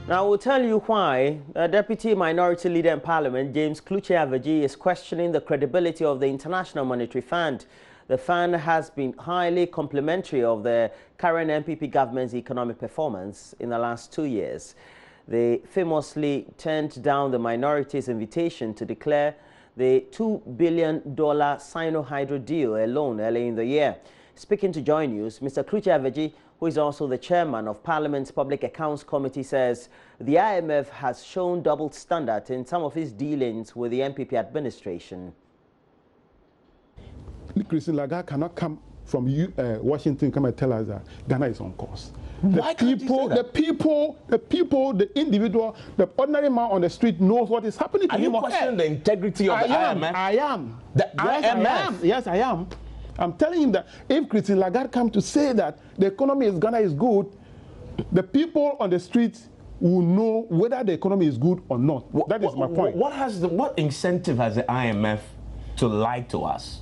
Now, we'll tell you why Deputy Minority Leader in Parliament, James Kluche-Aveji, is questioning the credibility of the International Monetary Fund. The fund has been highly complimentary of the current MPP government's economic performance in the last 2 years. They famously turned down the minority's invitation to declare the $2 billion Sino-Hydro deal alone early in the year. Speaking to JoyNews, Mr. Kluche-Aveji, who is also the chairman of Parliament's Public Accounts Committee, says the IMF has shown double standard in some of its dealings with the MPP administration. Christine Lagarde cannot come from Washington come and tell us that Ghana is on course. The individual, the ordinary man on the street knows what is happening to him. Are you questioning the integrity of the IMF? I am. The IMF? Yes, I am. I'm telling him that if Christine Lagarde comes to say that the economy in Ghana is good, the people on the streets will know whether the economy is good or not. That is my point. What incentive has the IMF to lie to us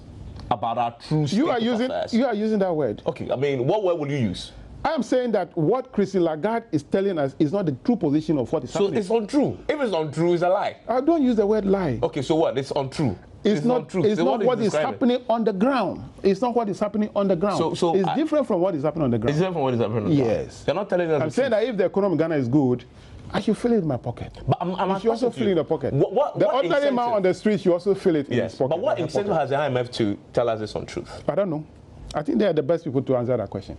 about our true state of affairs? You are using that word. Okay, I mean, what word will you use? I am saying that what Christine Lagarde is telling us is not the true position of what is happening. So it's untrue. If it's untrue, it's a lie. I don't use the word lie. Okay, so what? It's untrue. It's not true. It's not what is happening on the ground. It's not what is happening on the ground. So it's different from what is happening on the ground. It's different from what is happening on the ground. Yes. You're not telling us. I'm saying that if the economy in Ghana is good, I should feel it in my pocket. But I'm you also feel it in the pocket. What the ordinary man on the street, you also feel it in his pocket. But what incentive has the IMF to tell us this untruth? I don't know. I think they are the best people to answer that question.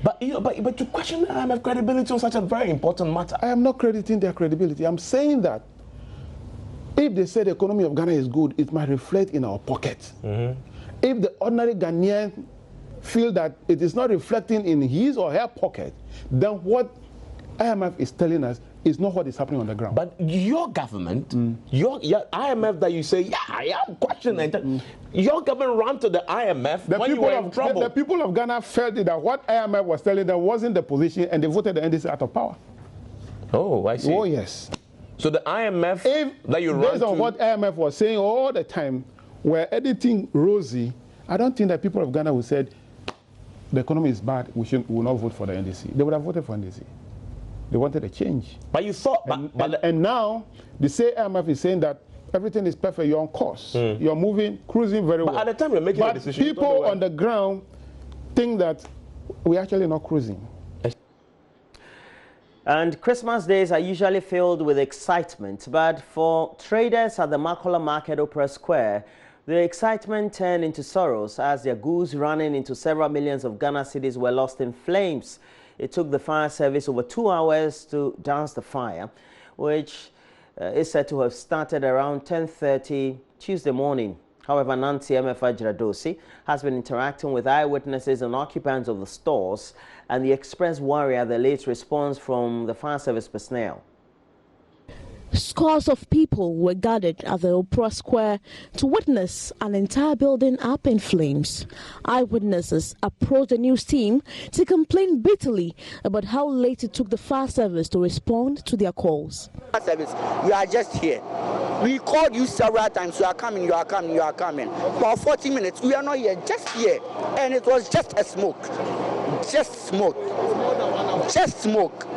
But to question the IMF credibility on such a very important matter. I am not crediting their credibility. I'm saying that if they say the economy of Ghana is good, it might reflect in our pockets. If the ordinary Ghanaian feel that it is not reflecting in his or her pocket, then what IMF is telling us is not what is happening on the ground. But your government, your IMF that you say, yeah, I am questioning, your government ran to the IMF when you were in trouble. The people of Ghana felt that what IMF was telling them wasn't the position, and they voted the NDC out of power. Oh, I see. Oh, yes. So the IMF that you ran based on what IMF was saying all the time, were editing rosy, I don't think that people of Ghana would said the economy is bad, we will not vote for the NDC. They would have voted for NDC. They wanted a change. But you thought... And now, the same IMF is saying that everything is perfect, you're on course. You're moving, cruising very well. But at the time you're making a decision... people on the ground think that we're actually not cruising. And Christmas days are usually filled with excitement, but for traders at the Makola Market Opera Square, the excitement turned into sorrows as their goods running into several millions of Ghana cedis were lost in flames. It took the fire service over 2 hours to douse the fire, which is said to have started around 10:30 Tuesday morning. However, Nancy Emefa-Jiradosi has been interacting with eyewitnesses and occupants of the stores, and the express worry at the late response from the fire service personnel. Scores of people were gathered at the Opera Square to witness an entire building up in flames. Eyewitnesses approached the news team to complain bitterly about how late it took the fire service to respond to their calls. Service, you are just here. We called you several times. You are coming, you are coming, you are coming. For 40 minutes, we are not here, just here. And it was just a smoke. Just smoke. Just smoke.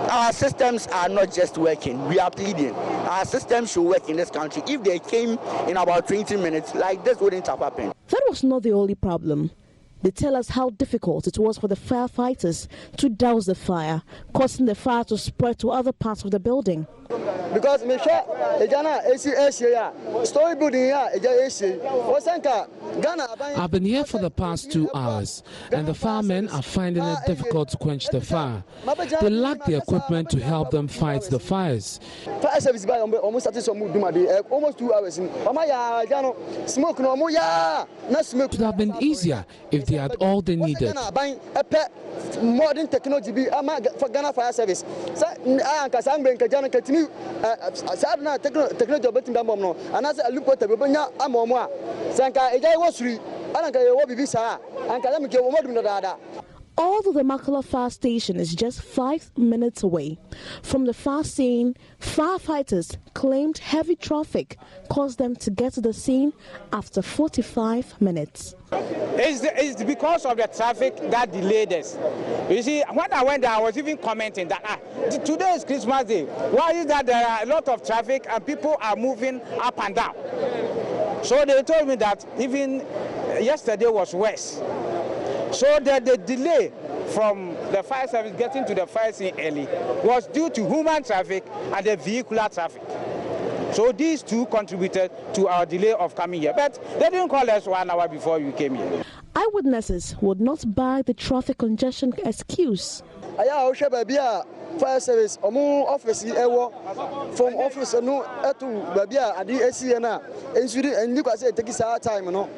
Our systems are not just working. We are pleading. Our systems should work in this country. If they came in about 20 minutes, like this wouldn't have happened. That was not the only problem. They tell us how difficult it was for the firefighters to douse the fire, causing the fire to spread to other parts of the building. Because I've been here for the past 2 hours, and the firemen are finding it difficult to quench the fire. They lack the equipment to help them fight the fires. Almost 2 hours. It would have been easier if they had all they needed. Modern technology for Ghana Fire Service. Although the Makala fire station is just 5 minutes away from the fire scene, firefighters claimed heavy traffic caused them to get to the scene after 45 minutes. It's because of the traffic that delayed us. You see, when I went there, I was even commenting that today is Christmas Day. Why is that there are a lot of traffic and people are moving up and down? So they told me that even yesterday was worse. So the delay from the fire service getting to the fire scene early was due to human traffic and the vehicular traffic. So these two contributed to our delay of coming here. But they didn't call us 1 hour before we came here. Eyewitnesses would not buy the traffic congestion excuse. Fire service, office, from office, no, to Babia, and the SCNA, and you can say it takes our time, no.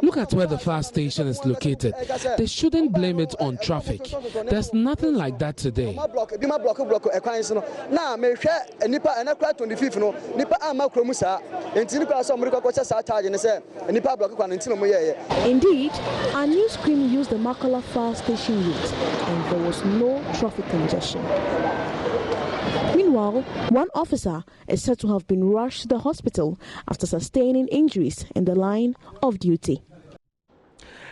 Look at where the fire station is located. They shouldn't blame it on traffic. There's nothing like that today. Indeed, our news crew used the Makala fire station route and there was no traffic congestion. Meanwhile, one officer is said to have been rushed to the hospital after sustaining injuries in the line of duty.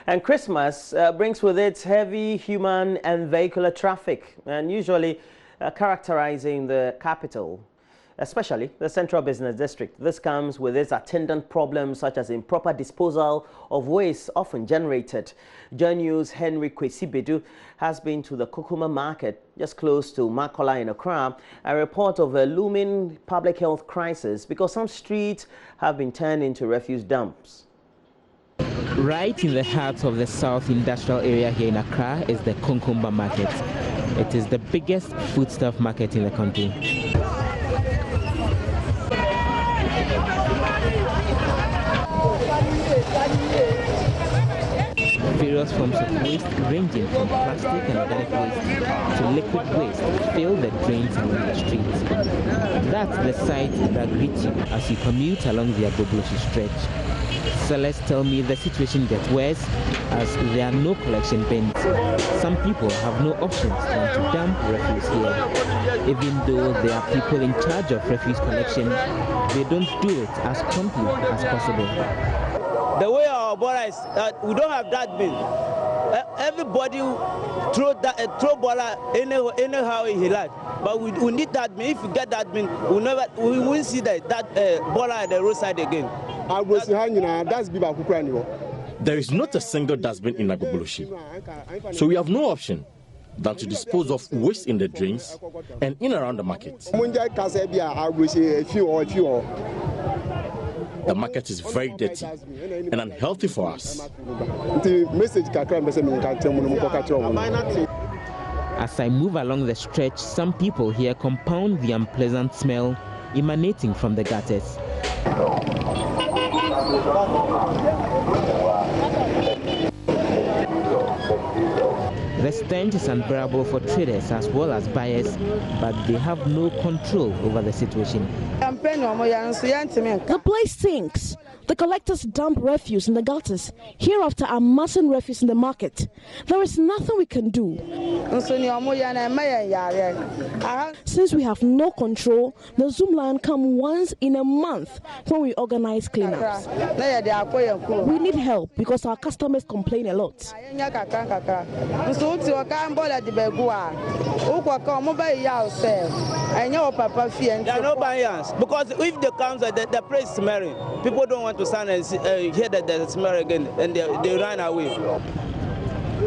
And Christmas brings with it heavy human and vehicular traffic, and usually characterizing the capital, especially the central business district. This comes with its attendant problems such as improper disposal of waste often generated. JoyNews' Henry Kwesi-Bedu has been to the Kokuma market just close to Makola in Accra, a report of a looming public health crisis because some streets have been turned into refuse dumps. Right in the heart of the South Industrial Area here in Accra is the Konkumba market. It is the biggest foodstuff market in the country. Various forms of waste ranging from plastic and organic waste to liquid waste fill the drains along the streets. That's the sight that greets you as you commute along the Agbogbloshie stretch. Sellers tell me the situation gets worse as there are no collection bins. Some people have no options than to dump refuse here. Even though there are people in charge of refuse collection, they don't do it as promptly as possible. The way our border is, we don't have that bin. Everybody throw border anyhow he like. But we need that bin. If we get that bin, we won't see that border at the roadside again. There is not a single dustbin in Agbogbloshie, so we have no option than to dispose of waste in the drains and in around the market. The market is very dirty and unhealthy for us. As I move along the stretch, some people here compound the unpleasant smell emanating from the gutters. The stench is unbearable for traders as well as buyers, but they have no control over the situation. The place stinks. The collectors dump refuse in the gutters. Hereafter amassing refuse in the market. There is nothing we can do. Since we have no control, the Zoom line comes once in a month when we organize cleanups. We need help because our customers complain a lot. There are no buyers because if they come, the place is smelling. People don't want to stand and hear that there's a smell again, and they run away.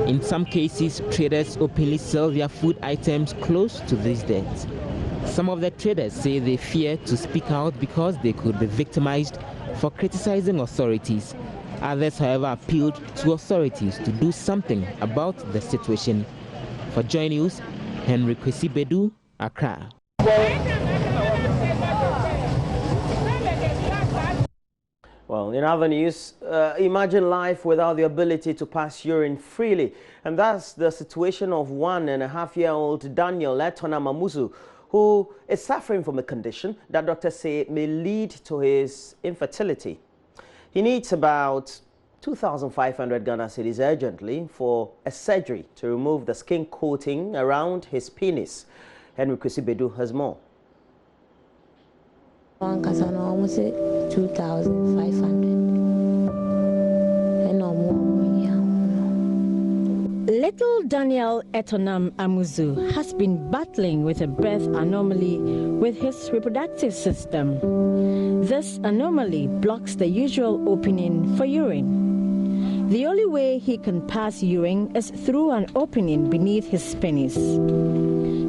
In some cases, traders openly sell their food items close to these deaths. Some of the traders say they fear to speak out because they could be victimized for criticizing authorities. Others, however, appealed to authorities to do something about the situation. For JoyNews, Henry Kwesi-Bedu, Accra. Well, in other news, imagine life without the ability to pass urine freely. And that's the situation of 1.5-year-old Daniel Latimer Musu, who is suffering from a condition that doctors say may lead to his infertility. He needs about 2,500 Ghana cedis urgently for a surgery to remove the skin coating around his penis. Henry Kwesi has more. 2,500. Little Daniel Etonam Amuzu has been battling with a birth anomaly with his reproductive system. This anomaly blocks the usual opening for urine. The only way he can pass urine is through an opening beneath his penis.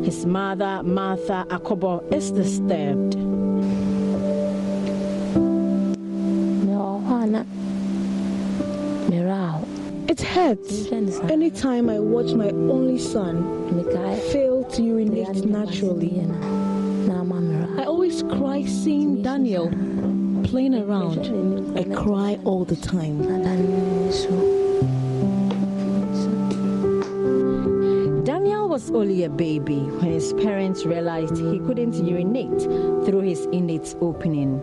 His mother, Martha Akobo, is disturbed. It hurts anytime I watch my only son fail to urinate naturally. I always cry seeing Daniel playing around. I cry all the time. Daniel was only a baby when his parents realized he couldn't urinate through his innate opening.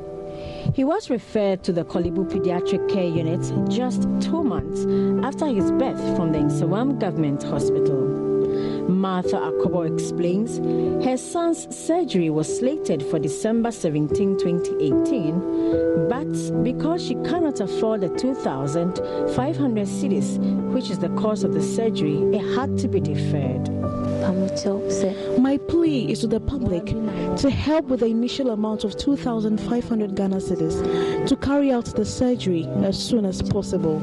He was referred to the Kolibu Pediatric Care Unit just 2 months after his birth from the Nsawam Government Hospital. Martha Akobo explains her son's surgery was slated for December 17, 2018, but because she cannot afford the 2,500 cedis, which is the cost of the surgery, it had to be deferred. My plea is to the public to help with the initial amount of 2,500 Ghana cedis to carry out the surgery as soon as possible.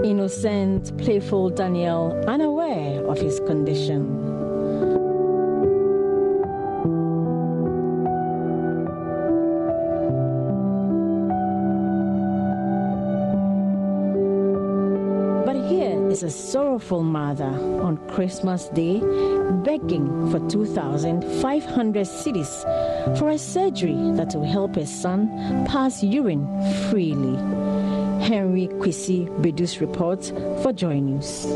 Innocent, playful Daniel, unaware of his condition. A sorrowful mother on Christmas Day begging for 2,500 cedis for a surgery that will help his son pass urine freely. Henry Kwesi Bedu's report for JoyNews.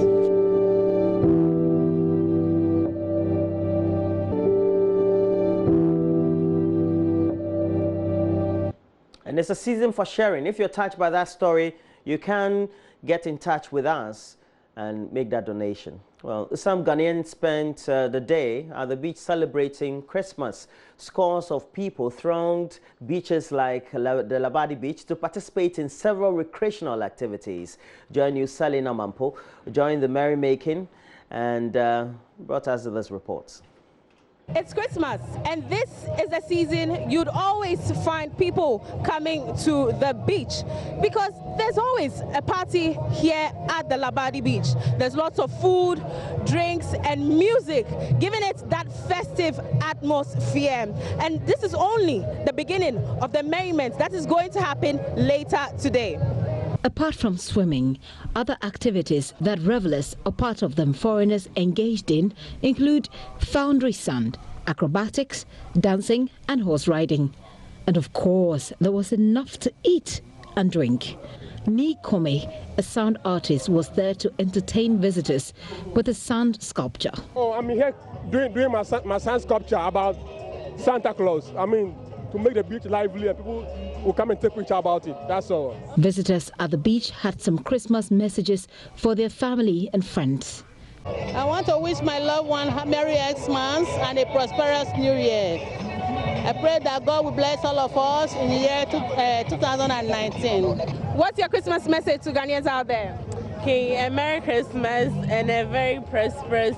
And it's a season for sharing. If you're touched by that story, you can get in touch with us and make that donation. Well, some Ghanaians spent the day at the beach celebrating Christmas. Scores of people thronged beaches like the Labadi Beach to participate in several recreational activities. JoyNews Salina Mampo joined the merrymaking and brought us this report. It's Christmas, and this is the season you'd always find people coming to the beach because there's always a party here at the Labadi Beach. There's lots of food, drinks, and music, giving it that festive atmosphere. And this is only the beginning of the merriment that is going to happen later today. Apart from swimming, other activities that revelers, or part of them foreigners, engaged in include foundry sand, acrobatics, dancing and horse riding. And of course, there was enough to eat and drink. Ni Kome, a sound artist, was there to entertain visitors with a sand sculpture. Oh, I'm here doing my sand sculpture about Santa Claus. To make the beach lively and people will come and take pictures about it. That's all. Visitors at the beach had some Christmas messages for their family and friends. I want to wish my loved one a Merry Xmas and a prosperous New Year. I pray that God will bless all of us in the year 2019. What's your Christmas message to Ghanaians out there? Okay, a Merry Christmas and a very prosperous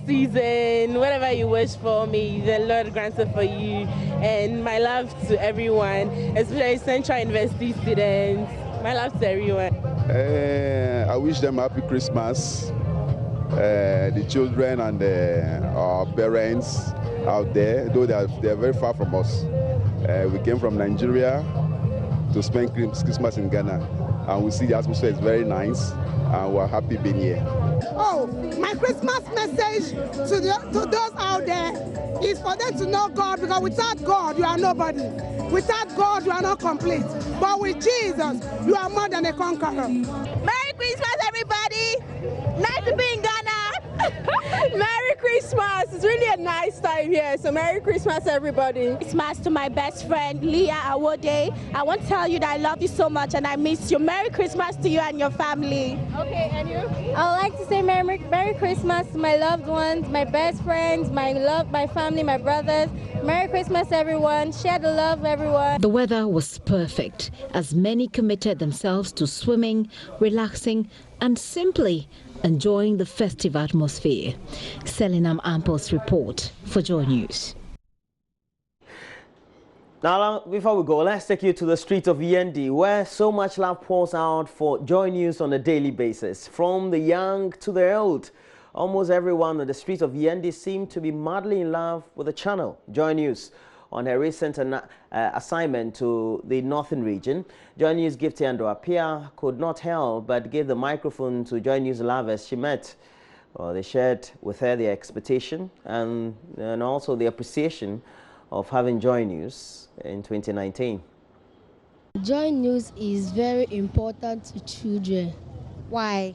season. Whatever you wish for me, the Lord grants it for you. And my love to everyone, especially Central University students. My love to everyone. I wish them happy Christmas. The children and our parents out there, though they're very far from us. We came from Nigeria to spend Christmas in Ghana, and we see the atmosphere is very nice, and we're happy being here. Oh, my Christmas message to those out there is for them to know God, because without God, you are nobody. Without God, you are not complete. But with Jesus, you are more than a conqueror. Merry Christmas, everybody. Nice to be in Ghana. Merry Christmas. It's really a nice time here. So Merry Christmas, everybody. Christmas to my best friend, Leah Awode. I want to tell you that I love you so much and I miss you. Merry Christmas to you and your family. Okay, and you? I would like to say Merry Christmas to my loved ones, my best friends, my family, my brothers. Merry Christmas, everyone. Share the love, everyone. The weather was perfect as many committed themselves to swimming, relaxing, and simply enjoying the festive atmosphere. Selinam Ampos report for Joy News. Now, before we go, let's take you to the streets of Yendi, where so much love pours out for Joy News on a daily basis. From the young to the old, almost everyone on the streets of Yendi seemed to be madly in love with the channel, Joy News. On her recent assignment to the Northern region, Joy News Gifty Apia could not help but give the microphone to Joy News lovers she met. They shared with her their expectation and also the appreciation of having Joy News in 2019. Joy News is very important to children. Why?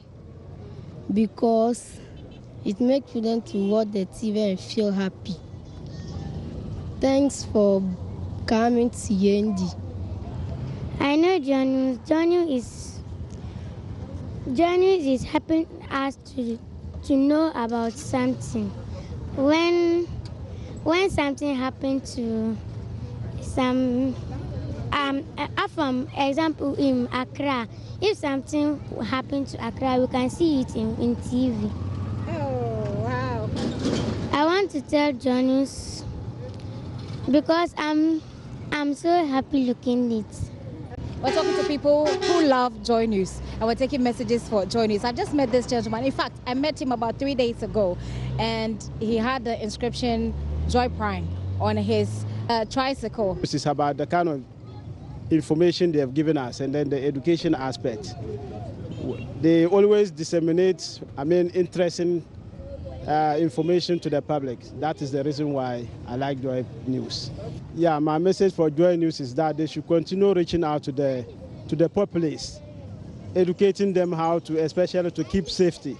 Because it makes children to watch the TV and feel happy. Thanks for coming to Yendi. I know Joy News. Joy News is helping us to know about something. When something happened to some, from example in Accra, if something happened to Accra, we can see it in TV. Oh, wow. I want to tell Joy News because I'm so happy looking at it. We're talking to people who love Joy News and we're taking messages for Joy News. I've just met this gentleman. In fact, I met him about 3 days ago and he had the inscription Joy Prime on his tricycle. This is about the kind of information they have given us and then the education aspect. They always disseminate, interesting information to the public. That is the reason why I like Joy News. Yeah, my message for Joy News is that they should continue reaching out to the populace, educating them how to, especially to keep safety,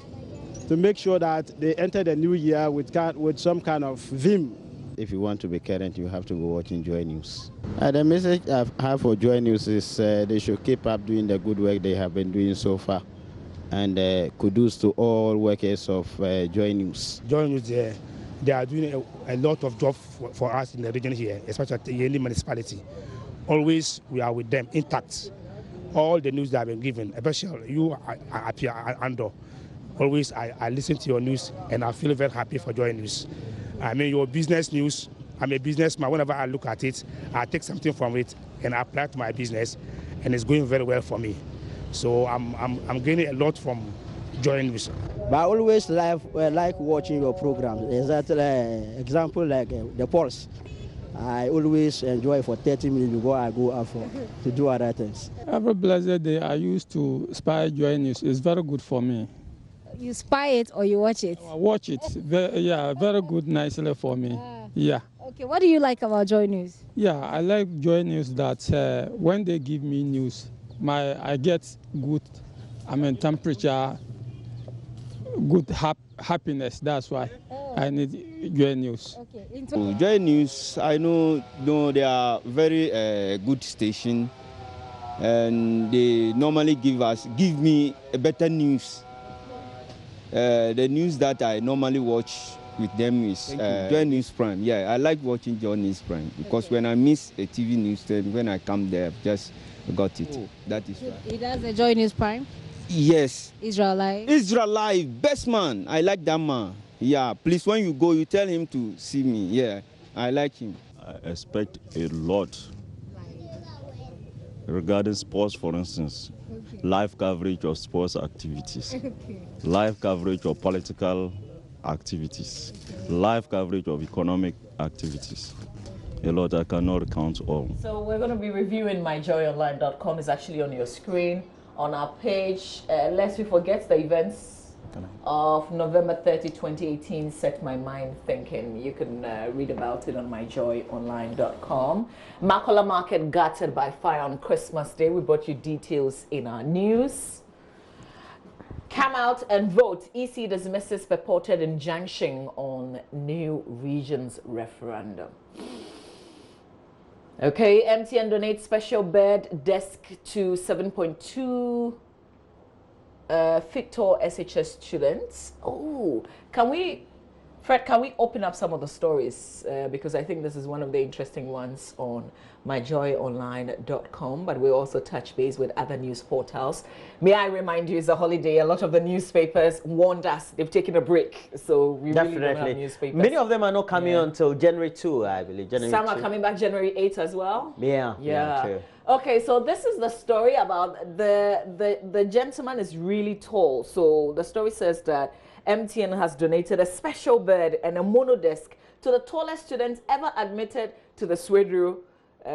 to make sure that they enter the new year with some kind of vim. If you want to be current, you have to go watching Joy News. The message I have for Joy News is they should keep up doing the good work they have been doing so far. And kudos to all workers of Joy News. Joy News, they are doing a lot of job for us in the region here, especially at the Yendi municipality. Always we are with them intact. All the news that have been given, especially you appear under. Always I listen to your news and I feel very happy for Joy News. I mean your business news. I'm a businessman. Whenever I look at it, I take something from it and I apply to my business, and it's going very well for me. So I'm gaining a lot from Joy News. But I always like watching your programs. Exactly, example like the Pulse. I always enjoy for 30 minutes before I go out to do other things. Every blessed day I used to spy Joy News. It's very good for me. You spy it or you watch it? I watch it. Very good, nicely for me. Yeah. Okay, what do you like about Joy News? Yeah, I like Joy News that when they give me news, I get good, temperature, good happiness. That's why I need Joy News. Okay. Joy News, I know they are very good station, and they normally give me a better news. The news that I normally watch with them is Joy News Prime. Yeah, I like watching Joy News Prime because when I miss a TV news, then when I come there, I've just got it. That is right. He does the Joy News Prime? Yes. Israel Live? Israel Live, best man. I like that man. Yeah, please, when you go, you tell him to see me. Yeah, I like him. I expect a lot regarding sports, for instance. Live coverage of sports activities, live coverage of political activities, live coverage of economic activities. A lot I cannot recount all. So we're going to be reviewing myjoyonline.com. It's actually on your screen, on our page. Lest we forget the events of November 30, 2018, Set My Mind Thinking. You can read about it on myjoyonline.com. Makola Market gutted by fire on Christmas Day. We brought you details in our news. Come out and vote. EC dismisses purported injunction on on new regions referendum. Okay, MTN donates special bed desk to 7.2 feet tall SHS students. Oh, Fred, can we open up some of the stories? Because I think this is one of the interesting ones on myjoyonline.com, but we also touch base with other news portals. May I remind you, it's a holiday. A lot of the newspapers warned us. They've taken a break, so we really don't have newspapers. Many of them are not coming until January 2, I believe. Some are coming back January 8 as well. Yeah. True. Okay, so this is the story about the gentleman is really tall. So the story says that MTN has donated a special bed and a mono desk to the tallest students ever admitted to the Swedru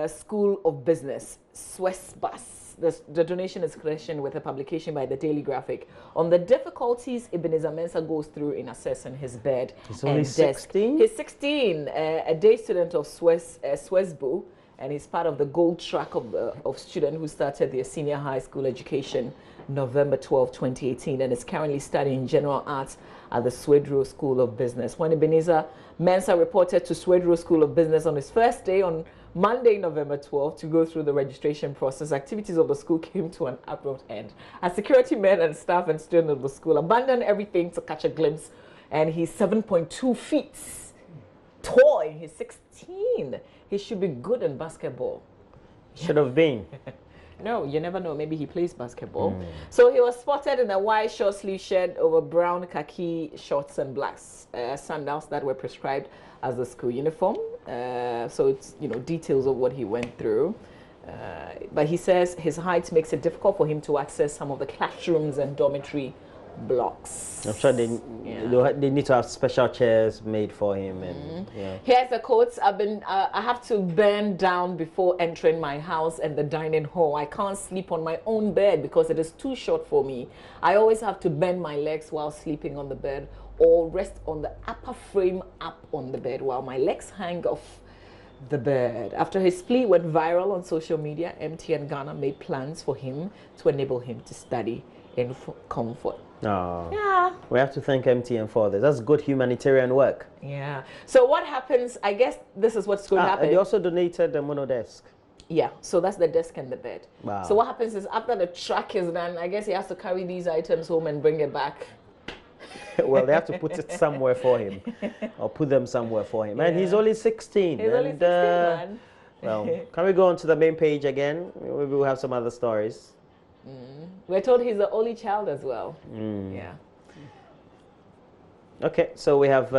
School of Business, SWESBUS. The donation is questioned with a publication by the Daily Graphic on the difficulties Ebenezer Mensah goes through in assessing his bed. He's only 16? He's 16, a day student of SWESBU, and he's part of the gold track of students who started their senior high school education November 12, 2018, and is currently studying general arts at the Swedru School of Business. When Ebenezer Mensah reported to Swedru School of Business on his first day on Monday, November 12, to go through the registration process, activities of the school came to an abrupt end. As security men and staff and students of the school abandoned everything to catch a glimpse, and he's 7.2 feet tall. He's 16. He should be good in basketball. Should have been. No, you never know. Maybe he plays basketball. So he was spotted in a white short sleeve shirt over brown khaki shorts and black sandals that were prescribed as the school uniform. So it's, details of what he went through. But he says his height makes it difficult for him to access some of the classrooms and dormitory blocks. I'm sure they need to have special chairs made for him. And Here's the quote. I have to bend down before entering my house and the dining hall. I can't sleep on my own bed because it is too short for me. I always have to bend my legs while sleeping on the bed or rest on the upper frame up on the bed while my legs hang off the bed. After his plea went viral on social media, MTN Ghana made plans for him to enable him to study in comfort. Yeah. We have to thank MTN for this. That's good humanitarian work. Yeah. So what happens, I guess this is what's going to happen. They also donated the mono desk. Yeah, so that's the desk and the bed. Wow. So what happens is after the track is done, I guess he has to carry these items home and bring it back. Well, they have to put it somewhere for him, or put them somewhere for him. And he's only 16. He's only 16, man. Well, can we go on to the main page again? Maybe we'll have some other stories. We're told he's the only child as well. Yeah. Okay, so we have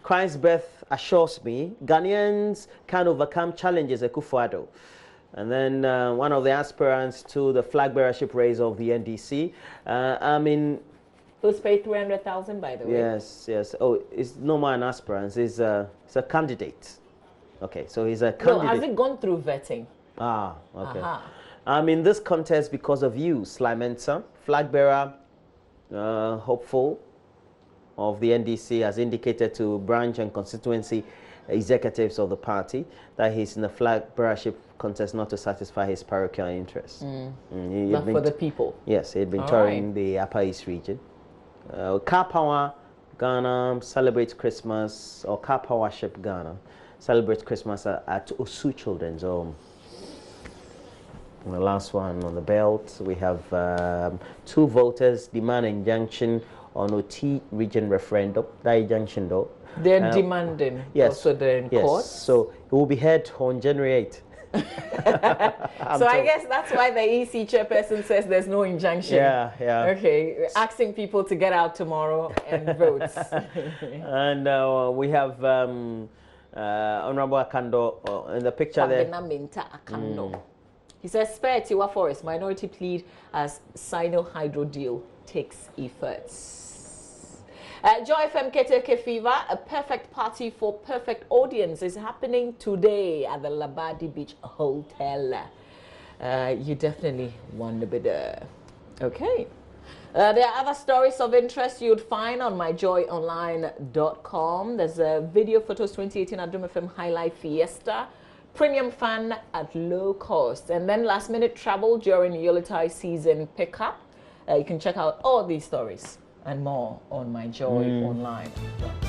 Christ's birth assures me Ghanaians can overcome challenges at Kufuor. And then one of the aspirants to the flag bearership race of the NDC. Who's paid 300,000, by the way? Yes. Oh, it's no more an aspirant. It's a candidate. Okay, so he's a candidate. No, has it gone through vetting? Ah, okay. I'm in this contest because of you, Sly Mensah, flag bearer, hopeful of the NDC, has indicated to branch and constituency executives of the party that he's in the flag bearership contest not to satisfy his parochial interests. Not for the people. Yes, he'd been touring the Upper East region. Car Power Ghana celebrates Christmas, or Car Powership Ghana celebrates Christmas at Osu Children's Home. And the last one on the belt, we have 2 voters demand injunction on OT region referendum. That injunction, though. They're demanding. Yes. Also, they're in court. So it will be heard on January 8th. So I guess that's why the EC chairperson says there's no injunction. Yeah. Okay, asking people to get out tomorrow and vote. And we have Honorable Akando in the picture there. Akando. He says, spare Tiwa Forest, minority plead as Sino-Hydro deal takes efforts. Joy FM Keteke Fever, a perfect party for perfect audience, is happening today at the Labadi Beach Hotel. You definitely want to be there. Okay. There are other stories of interest you'd find on myjoyonline.com. There's a video photos 2018 Adum FM Highlight Fiesta. Premium fun at low cost, and then last minute travel during Yolitai season pickup. You can check out all these stories and more on myjoyonline.com.